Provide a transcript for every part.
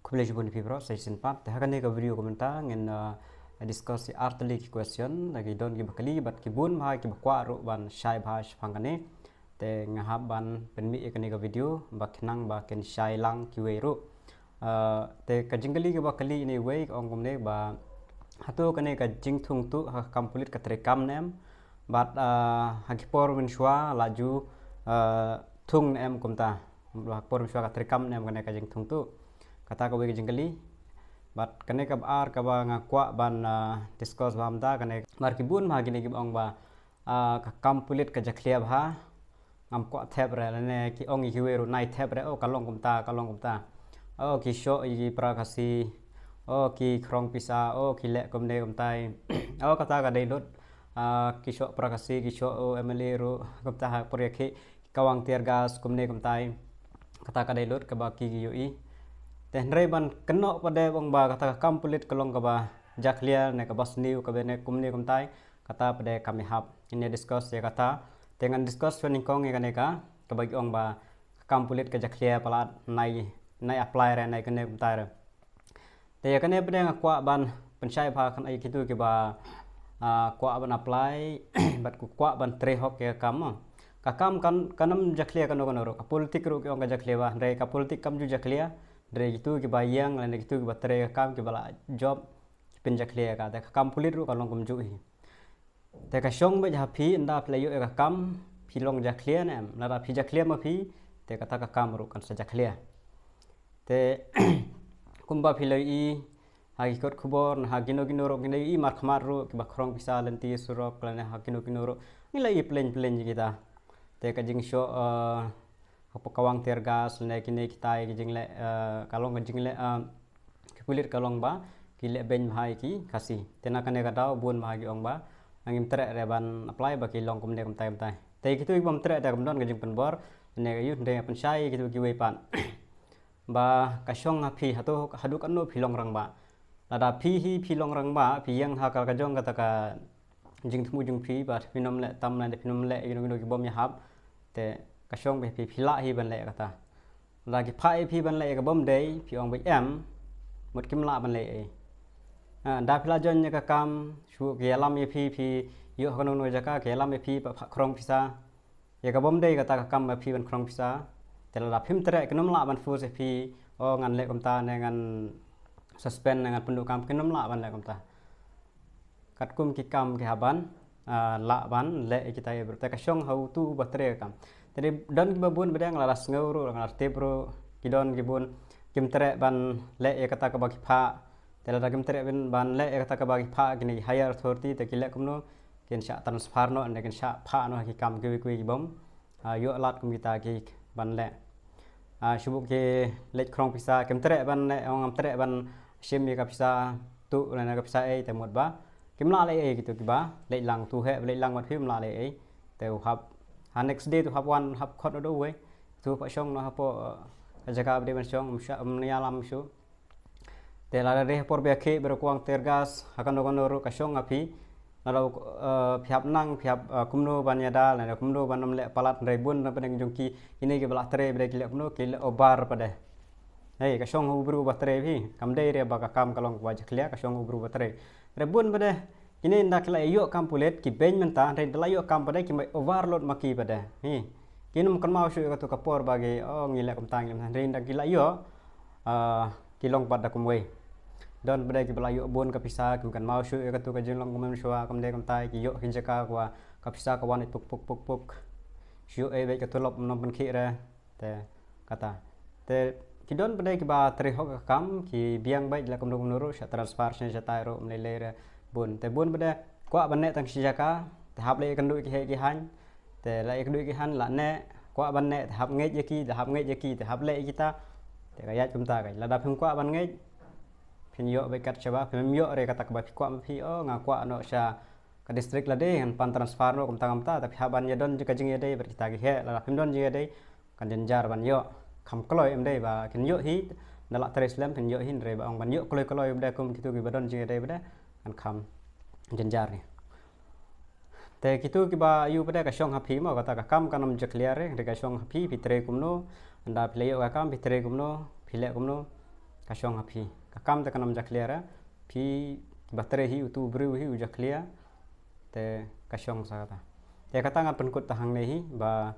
College Bun Fibro season 4 ta hakan ka video komentar ngin discuss artly question lagi don gi bakali bat ki bun ma ki bakwa ro ban shai bhash phangane te ngahab ban penmi ekani ka video baknang ba ken shai lang ki we ro te ka jinggali ki bakali ni we ong gumne ba hatu kane ka jing thung tu ha complete ka trekam nem bat hakipor min shwa laju thung nem kumta hakipor min shwa ka trekam nem kane ka jing thung tu kata ko wege jengkali bat kane ka ar ka ba ngakwa ban discuss bam da kane mar ki bun ma gini ki ong ba ka complete ka jaklia bha ngam kwa thep re ne ki ong ki weru nai thep re o kalong kumta o ki sho i prakasi o ki krong pisa o ki le kumne kumtai o kata ka dei dot ki sho prakasi ki sho o emily ru kumta ha proyek kawang tiergas kumne kumtai kata ka dei dot ka ba ki yo i teh ban keno pada bang ba kata complete kelong ka ba jaklia ne ka bas new ka bene kumni kumtai kata pada kami hab ini discuss ya kata dengan discuss training kong ya kaneka ka bagi ong ba complete ka jaklia pala nai apply re nai kene kumtai re te ya kane pada ngakwa ban pensai ba kan ai kitu ke ba kwa ban apply bat ku kwa ban tre hok ya kam ka kam kan kanam jaklia kano kano ka politik ru ke ong ka jaklia ba re ka politik kam ju jaklia dari itu ke bayang lain itu ke baterai kam ke bala job penjak lia ka ta kam pulit ru kalong kum ju hi ta ka shong be hapi nda playo ka kam pilong jak lia nem nada pi jak lia ma pi te kata ka kam ru kan sa jak lia te kumba pilai i hagi kot khubor ha gino ro gino i mar khmar ru ke bakrong bisa lenti surok lan ha gino ro nilai i plain kita te ka jing sho apa kawang tiergas ne kini kita jingle kalong jingle kulit kalong ba kile ben bhai ki kasi tena kane ka bun bhai ong ba angim tre reban apply ba ki long kumne kum tai te kitu ibam tre da kumdon gajing penbor ne yu de pen sai kitu ki we pan ba ka shong phi hatu hadu kan no philong rang ba ada phi hi philong rang ba phi yang ha ka jong ka ka jing thmu jing phi ba phinom le tam le phinom le yu ki bom ya hab te kasong be pila hi ban le kata lagi phai phi ban le ka bom dei phi ong be em mut kim la ban le da pila jon ka kam shu ke lam ye phi yo kono no jaka ke lam ye phi krong pisa ye ka bom dei kata ka kam phi ban krong pisa te la phim tre kenom la ban fu se phi o ngan le kom ta ne ngan suspend ngan penduk kam kenom la ban le kom ta kat kum ki kam ke haban la ban le kita ye berta kasong hau tu batre kam jadi don ki babun bedang laras nguru laras tebro kidon gibun kim tere ban le e kata ka bagi pha tela da kim tere ban le e kata ka bagi pha gini higher authority te kile kumno ken sha transfer no ande ken sha pha no ki kam ki bom yo lat kum kita ki ban le shubuk ke le krong pisa kim tere ban le ong tere ban shim ka pisa tu la ka pisa e te mod ba kim la le e gitu ki ba le lang tu he le lang mat phim la le e te hab next day tu hab one hab khot do we tu pa shong no hapo jaga abde ban shong mnialam shu te la re por be khe ber kuang tergas hakan no ro ka shong api la phiap nang phiap kumno ban yada la kumno ban le palat rebun na peneng jongki ini ke bala tre bre kile kumno kile obar pade hey ka shong ubru batre bhi kam dei re ba ka kam kalong wa jaklia ka shong ubru batre rebun pade ini ndak la yo kam pulet ki ben menta re la yo kam pada ki overload maki pada hi kinum kan mau shu ka kapor bagi oh ngile kam tang ngim re ndak la yo kilong pada kumwe don pada ki bala yo bon ka pisa kim kan mau shu ka tu ka jinglong kum shwa kam de kam tai ki yo hin jaka kwa ka pisa ka wan puk shu e be ka tulop nom ban khi re te kata te kidon pada ki ba tre hok kam ki biang baik la kum ru sha transfer sha tai ro mlele re bun te bun pada kwa ban ne tang sijaka te hab le kan du ki he ki han te la ek du ki han la ne kwa ban ne te hab nge ki te hab nge ki te hab le kita te ka ya kum ta kai la da phim kwa ban nge phin yo be kat chaba phim yo re kata ka ba kwa phi o nga kwa no sha ka district la de han pan transfer no kum ta tapi haban ya don jika jing ya de ber kita ki he la phim don jing ya de kan jenjar ban yo kham kloi em de ba kin yo hi dala treslam kin yo hin re ba ong ban yo kloi be kum kitu ki badon jing ya de be an kham jenjar ni te kitu ki ba yu pada ka shong hapi ma kata ka kam kanam jakliare re ka shong hapi pitre kumno anda play ka kam pitre kumno phile kumno kasyong hapi kakam te kanam jakliara pi baterai hi utu bru hi ujaklia te kasyong sakata te kata ngat penkut tahang nehi ba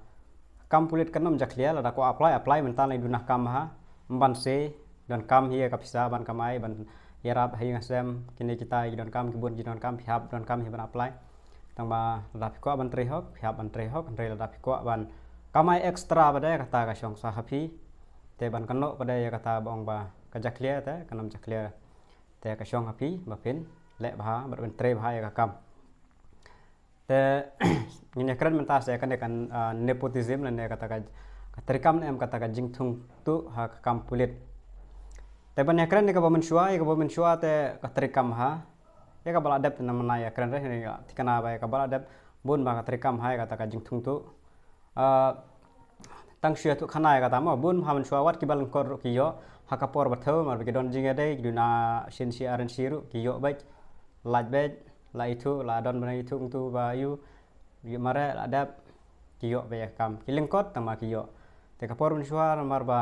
kam pulit kanam jaklia la ko apply mentan lai dunah kam ha mban se dan kam hi kapisa ban kamai ban yarap hi ngasem kini kita don kam kibun don kam phihap don kam hi ban apply tang ba la ko ban tre hok phihap ban tre hok re la ko ban kamai extra bade kata kasyong sa hapi te ban kano pada ya kata bong ba kajaklia te kanam jaklia te kasyong hapi ba pin le ba ba ben tre ba ya kam te ini keren mentas ya kan nepotism lan ya kata katrikam em kata jing thung tu ha kam pulit te ban ya keren ni ka ba mensyua te katrikam ha ya ka bala adap na mana ya keren re ni tikana ba ya ka bala adap bun ba katrikam ha ya kata jing thung tu tang syua tu khana ya kata ma bun ha mensyua wat ki bal kor ki yo ha ka por ba thau mar bi don jing ade duna sin si aran siru ki yo ba laj be la itu la don bana itu tu ba yu mare adap kiyo be kam kilingkot tama kiyo te kapor mensyua mar ba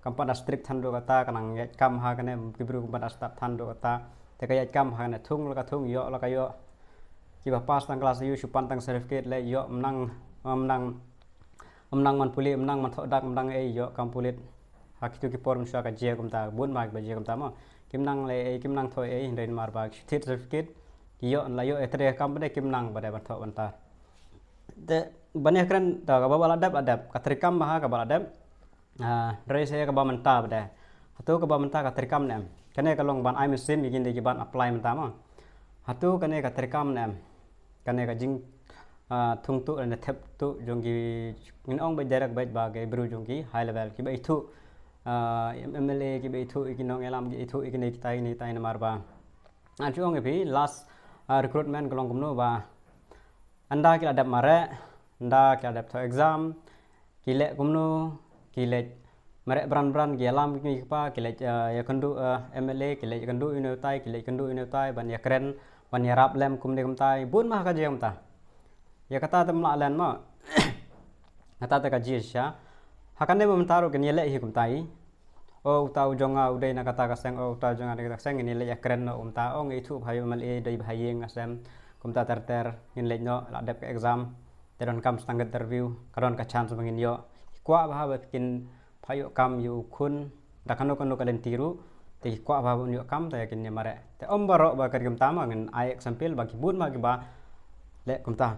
kampan strict thando kata kanang kam ha kane kibru kampan astat thando kata te kayat kam ha ne thung la ka thung yo la ka yo ki ba pas tang kelas yu supan tang certificate le yo menang man puli menang man thodak menang yo kam pulit ha kitu ki por mensyua ka je kum ta bun ma ba je kum ta ma kimnang le kimnang thoi hindai mar ba certificate yo la yo etre kam bade kimnang bade ban tho ban ta de banyak keren ta ka babal adap katrikam maha ka bal adap dari saya ka ba menta bade hatu ka ba menta katrikam nem kane ka long ban ai mesin gin de ban apply menta ma hatu kane katrikam nem kane ka jing thung tu ne thep tu jonggi ngin ong ba jarak ba ba ge bru jonggi high level ki ba itu MLA ki ba itu ikinong elam ki itu ikine kitai ni tai na marba anjung bi last recruitment kelong kumno ba anda ki adap mare anda ki adap to exam kile kumno kile mare brand ki alam ki pa kile ya kandu MLA kile kandu inotai kile kandu inotai ban ya keren ban ya rap lem kumne kumtai bun ma ka jem ta ya kata tam la len ma kata ta ka jisha hakane bum taru ke niele hi kumtai o tau jonga udai na kata ka seng o tau jonga na kata seng ni le ya keren no ta o ngi thu bhayu mal e dai bhayeng asem kumta ter in le no la dep exam te don kam stang interview karon ka chance bangin yo kwa bha ba kin phayo kam yu khun da kanu kalen tiru te kwa bha bu yo kam ta kin ne mare te om baro ba kar kum tama ngin ai example ba ki bun ma ki ba le kumta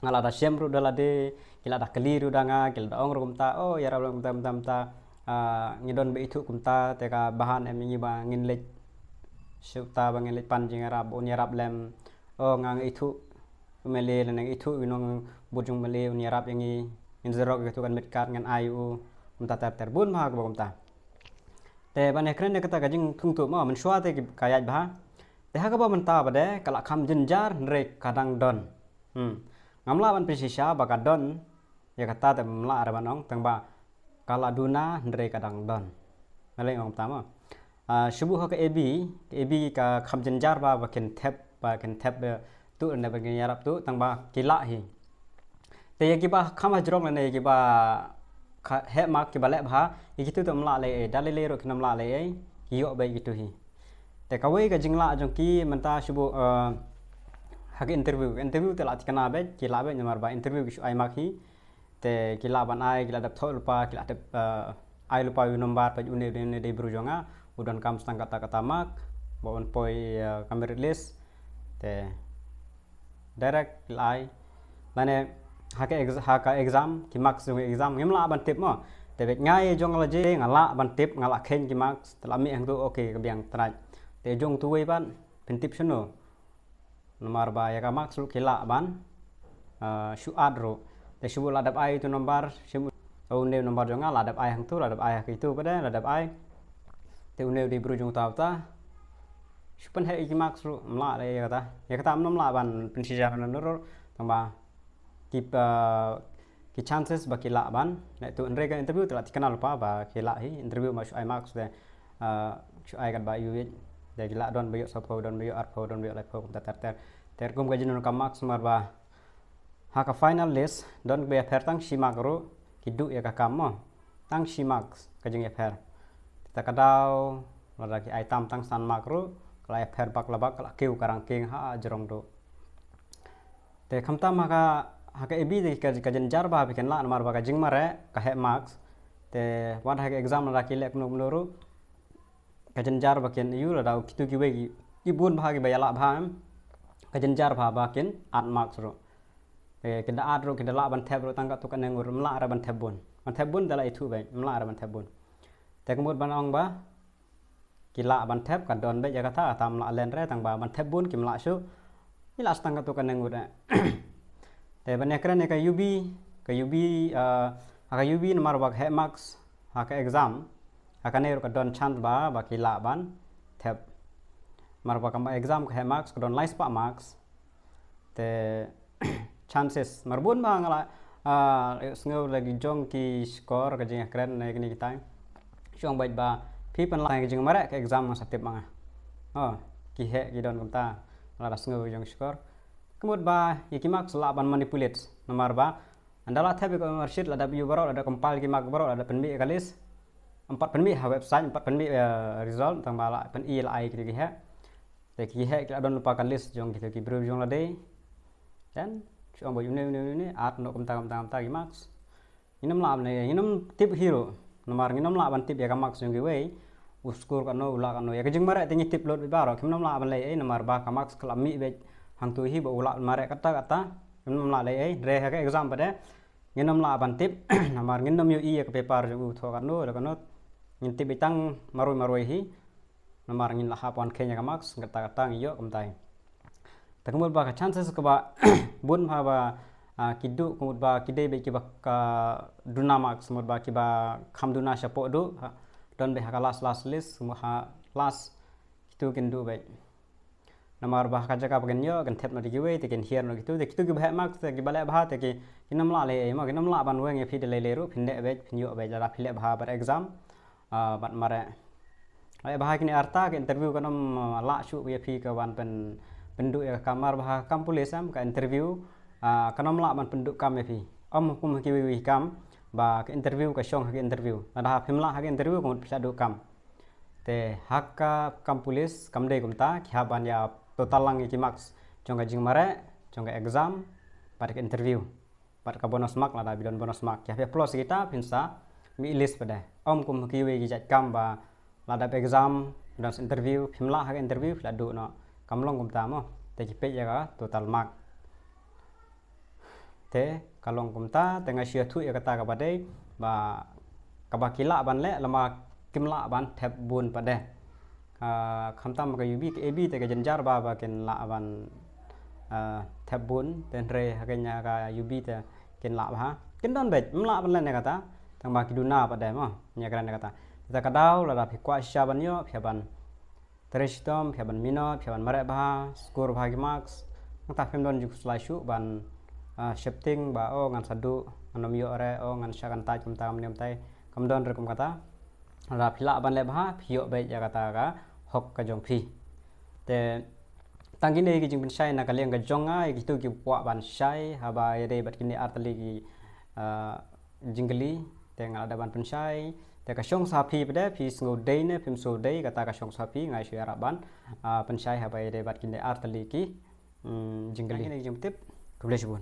ngala da semru dala de kila da keliru danga kila da ong kumta oh ya ra kumta ngidon be itu kumta te ka bahan em ngi ba ngin le syuta ba ngin le pan jing arab on yarab lem oh ngang itu mele nang itu inong bujung mele on yarab yang ngin zero gitu kan mitkat ngan ayu kumta ter bun ma ka kumta te ban ekren kata gajing thung tu ma man shwa te kayat ba te ha ka ba man ta ba de kala kham jenjar nrek kadang don ngamla ban pisisha bakadon ya kata te mla arabanong tang ba kala duna ndre kadang don male ngom tama shubu ha ka ab ka kham jenjar ba ken thep tu ne ba gen yarap tu tang ba kila hi te ya ki ba kham hajrong ne ki ba he mak ki ba le bha ikitu tu mla le dalile ro kinam la le yo ba gitu hi te kawai ka jingla jong ki menta shubu hagi interview te la tikana be kila be nyamar ba interview ki ai mak hi te kila ban ai kila dap thol pa kila dap ai lupa yu nombar pa une de brujonga udan kam stang kata mak bon poi kamera list te direct lai mane haka exam ki marks exam ngimla ban tip mo te be ngai jong la je ngala ban tip ngala khen ki marks tela mi hang tu okay ka biang trai te jong tu wei ban pen tip shuno nomor ba ya ka marks lu kila ban shu adro te shu la dap ai tu nomor shu une nomor jonga la dap ai hang tu la dap ai ki tu pada la dap ai te une di brujung ta ta shupan he ki marks lu mla le ya kata nom la ban pen si ja ban ro tamba ki chances ba kila ban na tu andre ka interview tu la tikanal pa ba kila hi interview ma shu ai marks de shu ai kan ba yu de kila don bayo sapo don bayo arpo don bayo lai po ta ter kum ga jinun ka marks mar ba haka final list don be fer tang simak ro kidu ya ka kam mo tang simak ka jing fer ta kadau lada ki ai tam tang san makro kalai pher bak labak kala keu karang king ha jerong do te khamta haka ebi de ka jar ba bikin la mar ba ka jing mare ka he marks te wan haka exam lada ki lek nuk nuru ka jar bakin yu lada kitu ki wegi ibun ba ki bayala ba ka jar ba bakin at marks ro kita ad ro kita la ban tab ro tangka tukan ngur mla ra ban tabun dala itu bai mla ra ban tabun te kemud ban ong ba kila ban tab ka don be jaga ta tam la len re tang ba ban tabun kim la shu ila tangka tukan ngur te ban ekran ka UB nomor ba he marks haka exam haka ne ro ka don chant ba kila ban tab mar ba kam exam ka he marks ka don lais pa marks te chances marbun ba ngala sngo lagi jong ki score ka jing kren na ni kita syong baik ba pi pen la jing mare ka exam ma satip manga ki he ki don kumta la sngo jong score kemud ba ki marks la ban manipulate nomor ba andala thabi ko marshit la w baro ada compile ki mark baro ada penmi kalis 4 penmi ha website 4 penmi result tang bala pen i la ai ki he te ki he ki don lupa kan list jong ki bro jong la dei dan ông bảo ini art no kamta gi max inam lam ne inam tip hero nomar inam la ban tip ya max yung giwe uskur kan no ula kan no ya kejeng mare tingi tip lot baro kim nam la ban le nomar ba ka max kelami be hang tu hi bo ula mare kata inam la le re ha ka exam pada inam la ban tip nomar inam yu i ka paper yung tho kan no ngin tip itang maroi hi nomar ngin la ha pon kenya ka max kata ngiyo kamtai takmud ba ka chances ka ba bun ha ba kidu kumud ba kidei be ki ba ka duna marks mud ba ki ba kham duna shapo du don be ha last list mu ha last kitu kin du be namar ba ka jaga bagen yo gan thep no di we te kin hier no kitu ki ba marks te ki bale ba te ki kinam la le ma kinam la ban we nge phi de le ru phin de be phin yo be jara phile ba bar exam bat mare ai ba kini arta ke interview kanam la shu ye phi ka wan pen penduk ya kamar bah kam pulisam ka interview kanam la ban penduk kam ya phi kum ki wi kam ba ka interview ka shong ka interview ada phimla ha interview ko pisa du kam te hakka kam pulis kam dei kumta kya ban ya total lang ki max jong jing mare jong exam pada interview pada ka bonus mark la da bidon bonus mark kya plus kita pinsa mi list pada kum ki wi jat kam ba la da exam dan interview phimla ha interview la du no kamlong kumta mo te ki pe ya total mark te kalong kumta tengah sia thu ya kata ka badai ba kabakila ban le lama kimla ban thep bun pade khamtam ka yubi ke ebi te ka janjar ba ken la ban thep bun ten re hakenya ka yubi te ken la ha ken don bet mla ban le ne kata tang ba kiduna pade mo nya kran ne kata ta kadau la fi kwa sha ban yo phaban Terestom, piaban minot, piaban mare bah, skor bagi max, ngata film don juk slashu ban shifting ba ngan sadu anom yo ore ngan syakan taj kumta kam tai kam don rekum kata ra phila ban le bah phio be ya kata ka hok ka jong phi te tangin nei ki jing bin shai na kaleng ka jonga ki tu ki kwa ban shai ha ba ye bat kini artali ki jingli te ngada ban pun shai te ka shong sapi pada pi sngo dei ne pim so dei kata ka shong sapi ngai shu araban pensyai ha bai de bat kinde artali ki jingli ini jing tip kuble shubun